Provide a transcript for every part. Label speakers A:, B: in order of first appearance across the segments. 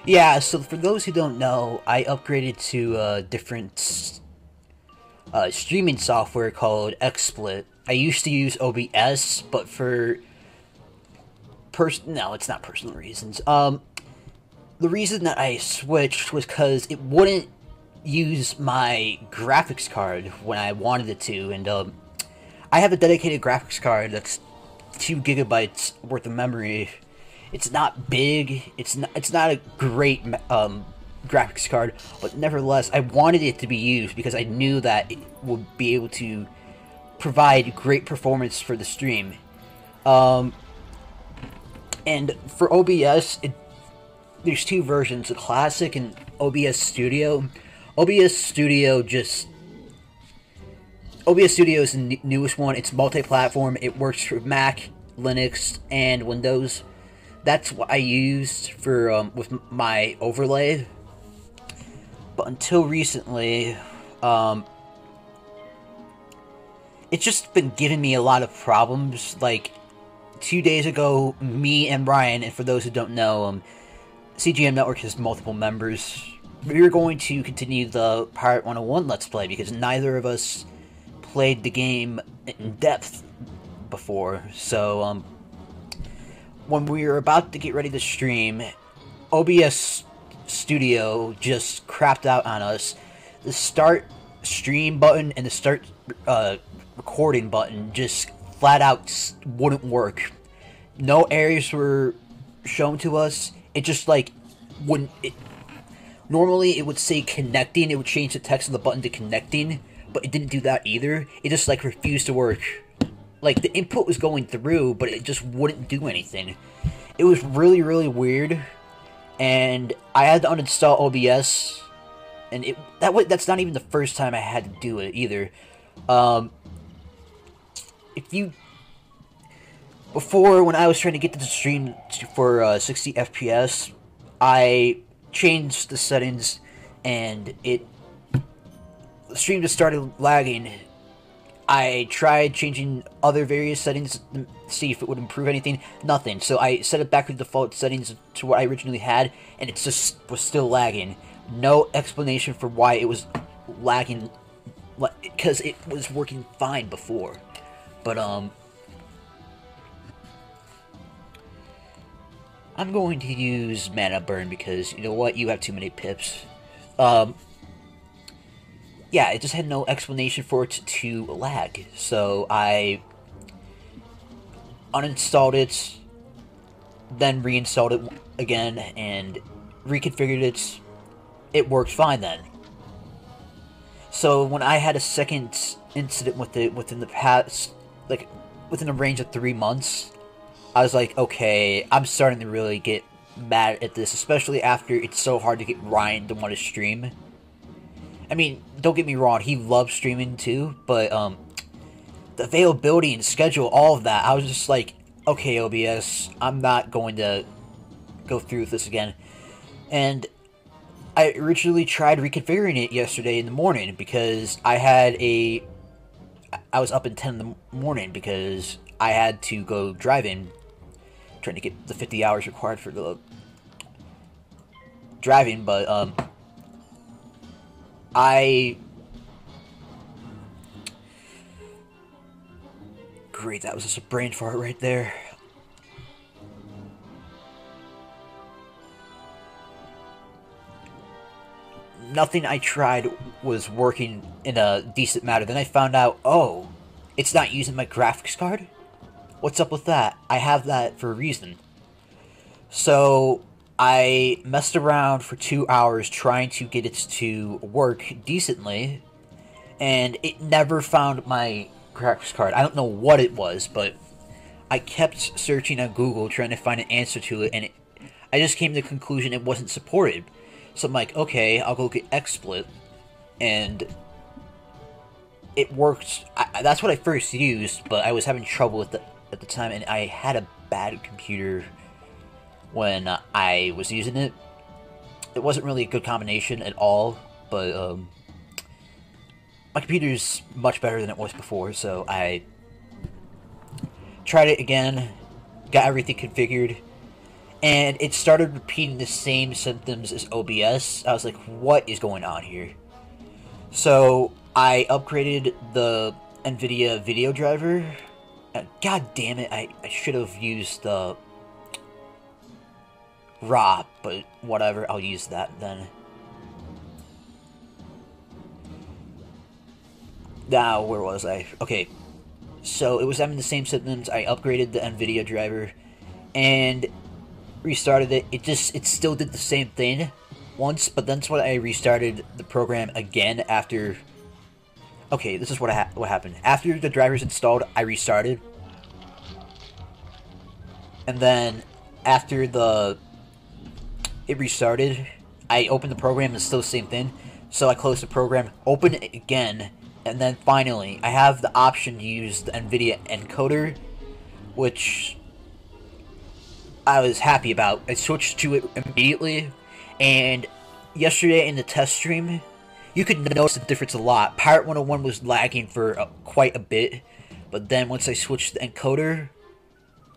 A: Yeah, so for those who don't know, I upgraded to a different streaming software called XSplit. I used to use OBS, but for no, it's not personal reasons. The reason that I switched was because it wouldn't use my graphics card when I wanted it to, and I have a dedicated graphics card that's 2 GB worth of memory. It's not big. It's not a great graphics card, but nevertheless, I wanted it to be used because I knew that it would be able to provide great performance for the stream. And for OBS, there's 2 versions: the Classic and OBS Studio. OBS Studio is the newest one. It's multi-platform. It works for Mac, Linux, and Windows. That's what I used for with my overlay. But until recently, it's just been giving me a lot of problems. Like 2 days ago, me and Ryan, and for those who don't know, CJMNetwork has multiple members. We were going to continue the Pirate 101 Let's Play because neither of us played the game in depth before. So, when we were about to get ready to stream, OBS Studio just crapped out on us. The start stream button and the start recording button just flat out wouldn't work. No errors were shown to us. It just like wouldn't. Normally it would say connecting. It would change the text on the button to connecting, but it didn't do that either. It just like refused to work. Like, the input was going through, but it just wouldn't do anything. It was really, really weird, and I had to uninstall OBS, and that's not even the first time I had to do it, either. Before, when I was trying to get to the stream for 60 FPS, I changed the settings, and the stream just started lagging. I tried changing other various settings to see if it would improve anything. Nothing. So I set it back to the default settings to what I originally had, and it just was still lagging. No explanation for why it was lagging, because it was working fine before. But I'm going to use Mana Burn because, you know what, you have too many pips. Yeah, it just had no explanation for it to lag, so I uninstalled it, then reinstalled it again, and reconfigured it. It worked fine then. So when I had a second incident with it within the past, like, within a range of 3 months, I was like, okay, I'm starting to really get mad at this, especially after it's so hard to get Ryan to want to stream. I mean, don't get me wrong, he loves streaming too, but, the availability and schedule, all of that, I was just like, okay, OBS, I'm not going to go through with this again. And I originally tried reconfiguring it yesterday in the morning, because I was up at 10 in the morning, because I had to go driving, trying to get the 50 hours required for the driving, but, Great, that was just a brain fart right there. Nothing I tried was working in a decent manner. Then I found out, oh, it's not using my graphics card? What's up with that? I have that for a reason. So I messed around for 2 hours trying to get it to work decently, and it never found my graphics card. I don't know what it was, but I kept searching on Google trying to find an answer to it, and I just came to the conclusion it wasn't supported. So I'm like, okay, I'll go get XSplit, and it worked. That's what I first used, but I was having trouble with it at the time, and I had a bad computer when I was using it. It wasn't really a good combination at all, but my computer's much better than it was before, so I tried it again, got everything configured, and it started repeating the same symptoms as OBS. I was like, what is going on here? So I upgraded the NVIDIA video driver. God damn it, I should have used the RAW, but whatever, I'll use that then. Now, where was I? Okay, so it was having the same symptoms. I upgraded the NVIDIA driver and restarted it. It still did the same thing once, but that's when I restarted the program again after... Okay, this is what happened. After the driver's installed, I restarted. And then, after it restarted, I opened the program and it's still the same thing. So I closed the program, opened it again, and then finally, I have the option to use the NVIDIA encoder, which I was happy about. I switched to it immediately, and yesterday in the test stream, you could notice the difference a lot. Pirate 101 was lagging for quite a bit, but then once I switched the encoder,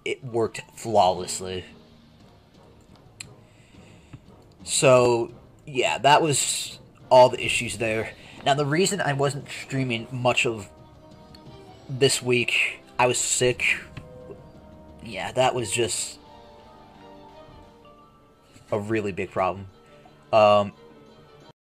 A: it worked flawlessly. So, yeah, that was all the issues there. Now, the reason I wasn't streaming much of this week, I was sick. Yeah, that was just a really big problem.